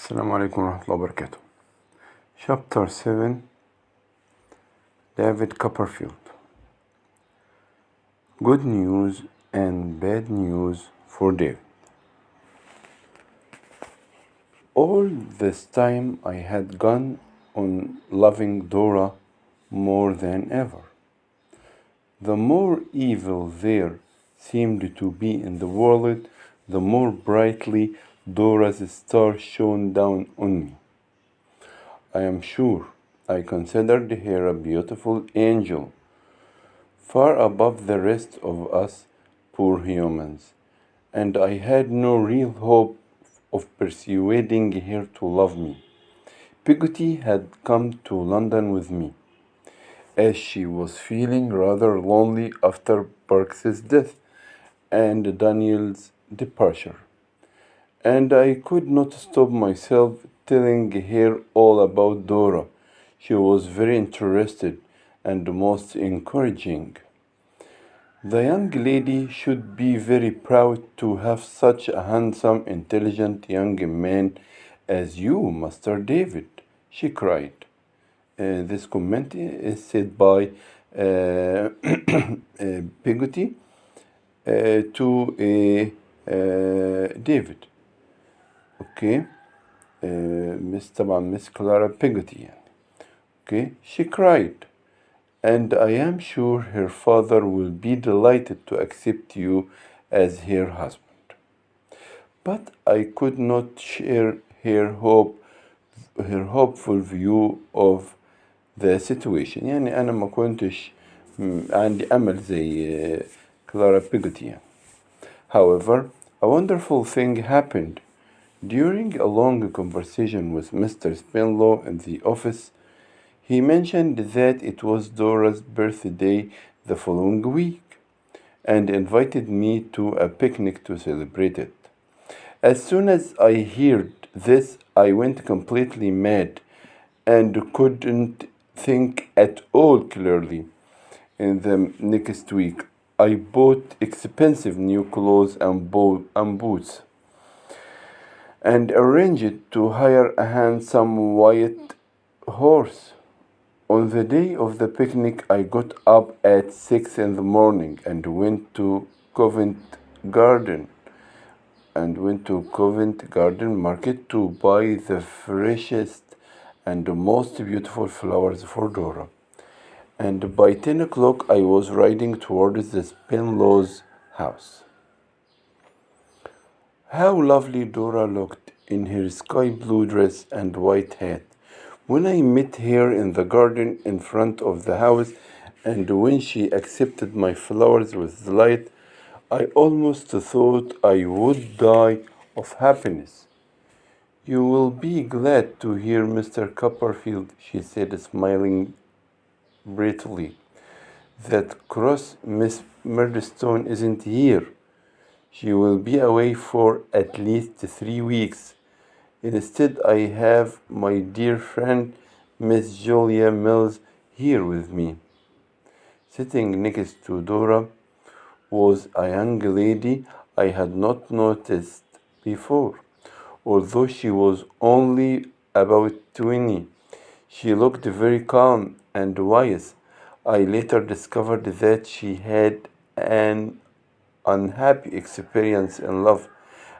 السلام عليكم ورحمة الله وبركاته. Chapter 7. David Copperfield. Good news and bad news for David. All this time I had gone on loving Dora more than ever. The more evil there seemed to be in the world, the more brightly Dora's star shone down on me. I am sure I considered her a beautiful angel, far above the rest of us poor humans, and I had no real hope of persuading her to love me. Peggotty had come to London with me, as she was feeling rather lonely after Parks's death and Daniel's departure, and I could not stop myself telling her all about Dora. She was very interested and most encouraging. The young lady should be very proud to have such a handsome, intelligent young man as you, Master David, she cried. This comment is said by Peggotty to David. Okay. Miss Clara Peggotty يعني. Okay. She cried, and I am sure her father will be delighted to accept you as her husband. But I could not share her hopeful view of the situation. يعني أنا ما كنتش عندي أمل زي كلارا بيغوتي يعني. However, a wonderful thing happened. During a long conversation with Mr. Spenlow in the office, he mentioned that it was Dora's birthday the following week, and invited me to a picnic to celebrate it. As soon as I heard this, I went completely mad, and couldn't think at all clearly. In the next week, I bought expensive new clothes and boots, and arranged to hire a handsome white horse. On the day of the picnic, I got up at 6 in the morning and went to Covent Garden Market to buy the freshest and most beautiful flowers for Dora. And by 10 o'clock, I was riding towards the Spenlow's house. How lovely Dora looked in her sky blue dress and white hat when I met her in the garden in front of the house, and when she accepted my flowers with delight, I almost thought I would die of happiness. You will be glad to hear, Mr. Copperfield, she said, smiling brightly, that cross Miss Murdstone isn't here. She will be away for at least 3 weeks. Instead, I have my dear friend Miss Julia Mills here with me. Sitting next to Dora was a young lady I had not noticed before. Although she was only about 20, she looked very calm and wise. I later discovered that she had an unhappy experience in love,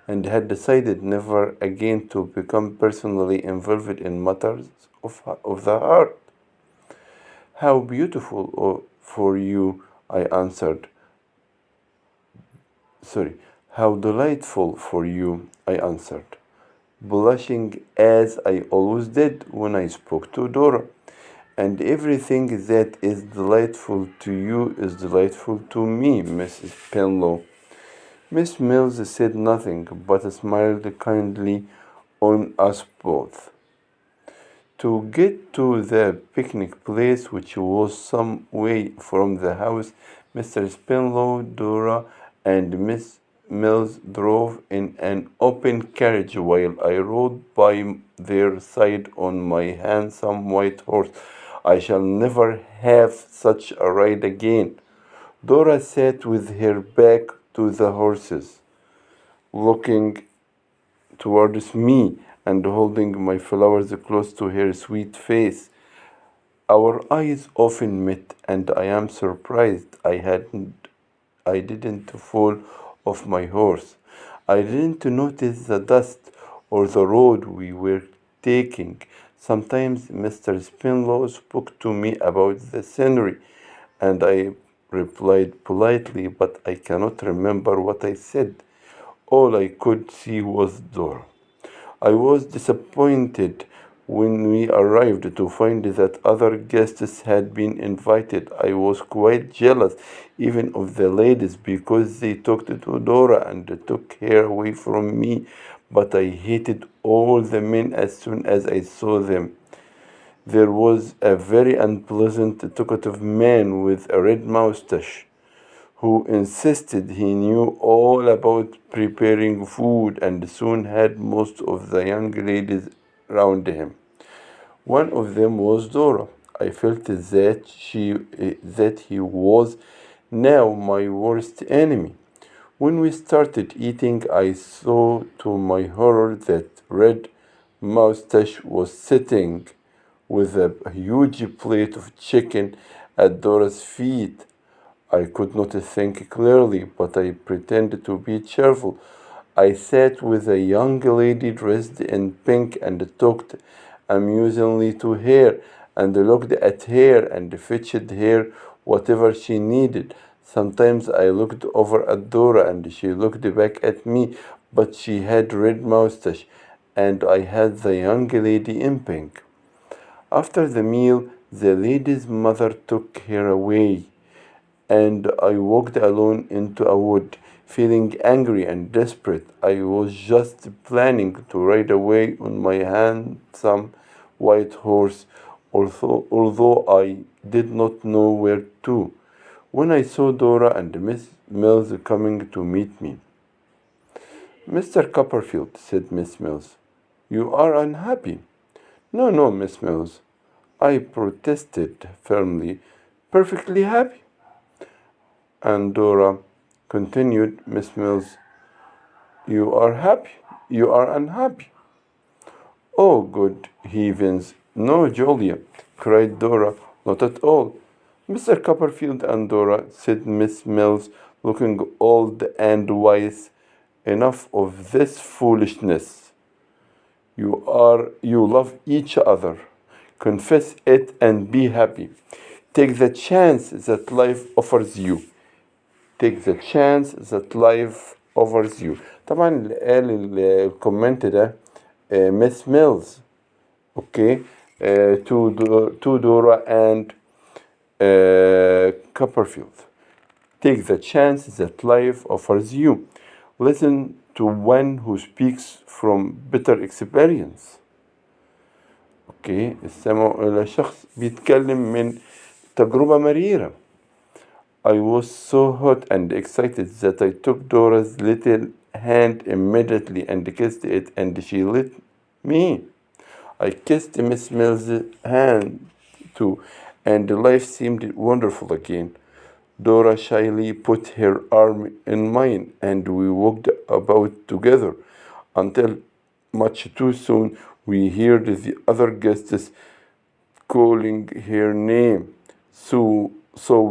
and had decided never again to become personally involved in matters of the heart. How beautiful for you, I answered. How delightful for you, I answered, blushing as I always did when I spoke to Dora. And everything that is delightful to you is delightful to me, Mrs. Spenlow. Miss Mills said nothing, but smiled kindly on us both. To get to the picnic place, which was some way from the house, Mr. Spenlow, Dora, and Miss Mills drove in an open carriage while I rode by their side on my handsome white horse. I shall never have such a ride again. Dora sat with her back to the horses, looking towards me, and holding my flowers close to her sweet face. Our eyes often met, and I am surprised I didn't fall off my horse. I didn't notice the dust or the road we were taking. Sometimes Mr. Spinlow spoke to me about the scenery, and I replied politely, but I cannot remember what I said. All I could see was Dora. I was disappointed when we arrived to find that other guests had been invited. I was quite jealous even of the ladies because they talked to Dora and took her away from me, but I hated all the men as soon as I saw them. There was a very unpleasant, talkative man with a red moustache who insisted he knew all about preparing food and soon had most of the young ladies round him. One of them was Dora. I felt that he was now my worst enemy. When we started eating, I saw to my horror that Red Moustache was sitting with a huge plate of chicken at Dora's feet. I could not think clearly, but I pretended to be cheerful. I sat with a young lady dressed in pink and talked amusingly to her and looked at her and fetched her whatever she needed. Sometimes I looked over at Dora and she looked back at me, but she had red moustache and I had the young lady in pink. After the meal, the lady's mother took her away, and I walked alone into a wood, feeling angry and desperate. I was just planning to ride away on my handsome white horse, although I did not know where to, when I saw Dora and Miss Mills coming to meet me. "Mr. Copperfield," said Miss Mills, "you are unhappy." "No, no, Miss Mills," I protested firmly. "Perfectly happy." And Dora continued, "Miss Mills, you are happy. You are unhappy." "Oh, good heavens, no, Julia," cried Dora. "Not at all." "Mr. Copperfield and Dora," said Miss Mills, looking old and wise, "enough of this foolishness. You love each other. Confess it and be happy. Take the chance that life offers you. Take the chance that life offers you." طبعا اللي قال الكومنت ده ميس ميلز. اوكي. to Dora and Copperfield. Take the chance that life offers you. Listen to one who speaks from bitter experience. اوكي. استمعوا إلى شخص بيتكلم من تجربة مريرة. I was so hot and excited that I took Dora's little hand immediately and kissed it, and she let me. I kissed Miss Mill's hand too, and life seemed wonderful again. Dora shyly put her arm in mine, and we walked about together until much too soon we heard the other guests calling her name. So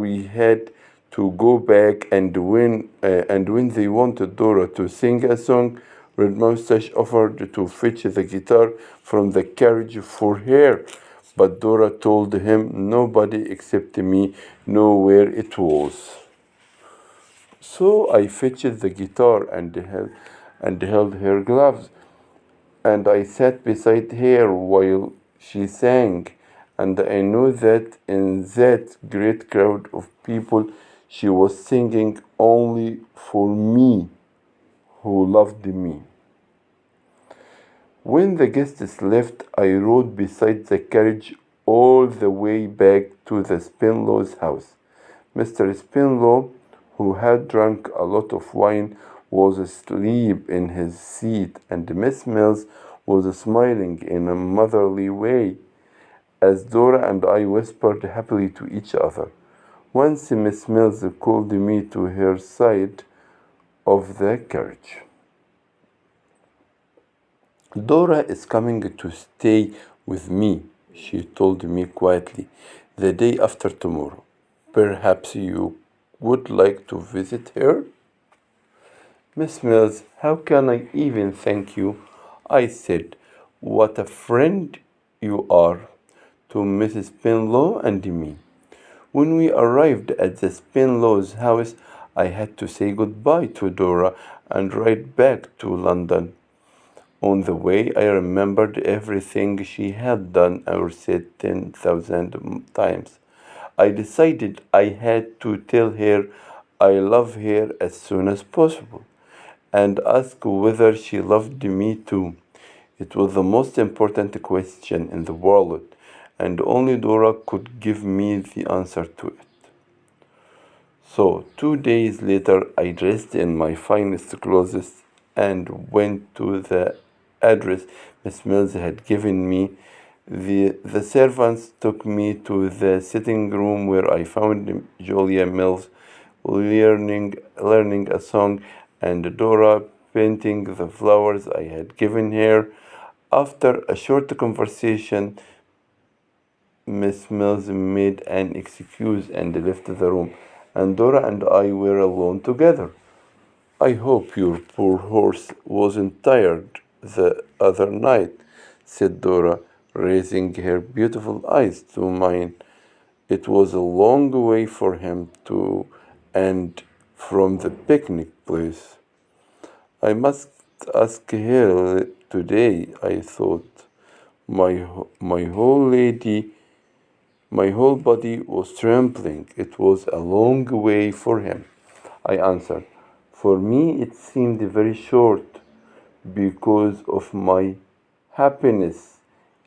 we had to go back, and when they wanted Dora to sing a song, Red Moustache offered to fetch the guitar from the carriage for her, but Dora told him nobody except me knew where it was. So I fetched the guitar and held her gloves, and I sat beside her while she sang, and I knew that in that great crowd of people she was singing only for me, who loved me. When the guests left, I rode beside the carriage all the way back to the Spinlow's house. Mr. Spinlow, who had drunk a lot of wine, was asleep in his seat, and Miss Mills was smiling in a motherly way as Dora and I whispered happily to each other. Once Miss Mills called me to her side of the carriage. Dora is coming to stay with me, she told me quietly, the day after tomorrow. Perhaps you would like to visit her? Miss Mills, how can I even thank you? I said, what a friend you are to Mrs. Penlow and me. When we arrived at the Spinlows' house, I had to say goodbye to Dora and ride back to London. On the way, I remembered everything she had done or said 10,000 times. I decided I had to tell her I love her as soon as possible and ask whether she loved me too. It was the most important question in the world, and only Dora could give me the answer to it. So, 2 days later, I dressed in my finest clothes and went to the address Miss Mills had given me. The servants took me to the sitting room where I found Julia Mills learning a song and Dora painting the flowers I had given her. After a short conversation, Miss Mills made an excuse and left the room, and Dora and I were alone together. I hope your poor horse wasn't tired the other night, said Dora, raising her beautiful eyes to mine. It was a long way for him to and from the picnic place. I must ask her today, I thought. My whole body was trembling. It was a long way for him, I answered. For me, it seemed very short because of my happiness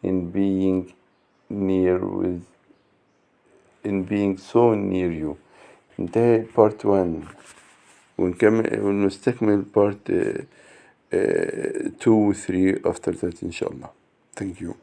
in being near with in being so near you. انتهى part 1 ونستكمل part 2 و 3 after that إن شاء الله. Thank you.